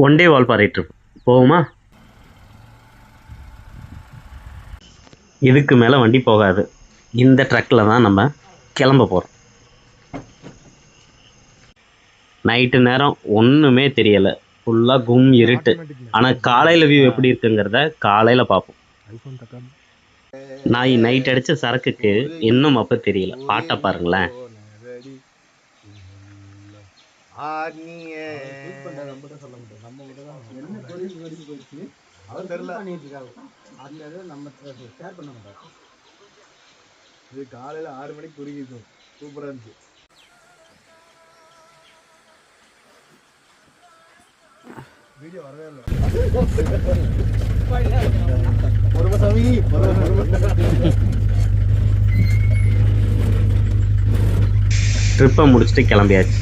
One day Valparai trip போகுமா? இதுக்கு மேலே வண்டி போகாது. இந்த ட்ரக்கில் தான் நம்ம கிளம்ப போகிறோம். நைட்டு நேரம் ஒன்றுமே தெரியலை, ஃபுல்லாக கும் இருட்டு. ஆனால் காலையில் வியூ எப்படி இருக்குங்கிறத காலையில் பார்ப்போம். நான் நைட் அடித்த சரக்குக்கு இன்னும் அப்போ தெரியல. பாட்டை பாருங்களேன். இது காலையில 6 மணிக்கு குறுகிடும். சூப்பரா இருந்துச்சு. வீடியோ வரவே இல்லை. ட்ரிப்பை முடிச்சுட்டு கிளம்பியாச்சு.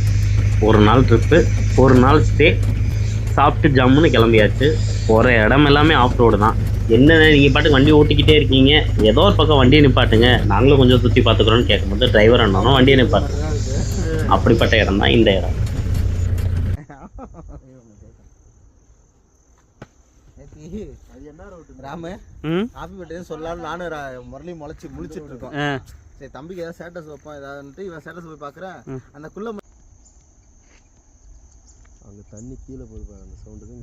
ஒரு நாள் ட்ரிப்பு, ஒரு நாள் ஸ்டே, சாப்பிட்டு ஜம்முன்னு கிளம்பியாச்சு. போகிற இடம் எல்லாமே ஆஃப் ரோடு தான். என்னென்ன நீங்கள் பாட்டுக்கு வண்டி ஓட்டிக்கிட்டே இருக்கீங்க, ஏதோ ஒரு பக்கம் வண்டியை நிப்பாட்டுங்க, நாங்களும் கொஞ்சம் சுற்றி பார்த்துக்குறோன்னு கேட்கும்போது டிரைவர் அண்ணனும் வண்டியை நிப்பாட்டு. அப்படிப்பட்ட இடம் தான் இந்த இடம். ராமு காஃபி போட்டு சொல்லலாம். நானும் முரளி முழிச்சிட்டு இருக்கோம். சரி தம்பிக்கு ஏதாவது ஸ்டேட்டஸ் வைப்போம் ஏதாவதுன்ட்டு இவன் ஸ்டேட்டஸ் போய் பார்க்குறேன். அந்த குள்ள அங்கே தண்ணி கீழே போயிருப்பாங்க. அந்த சவுண்டுக்கு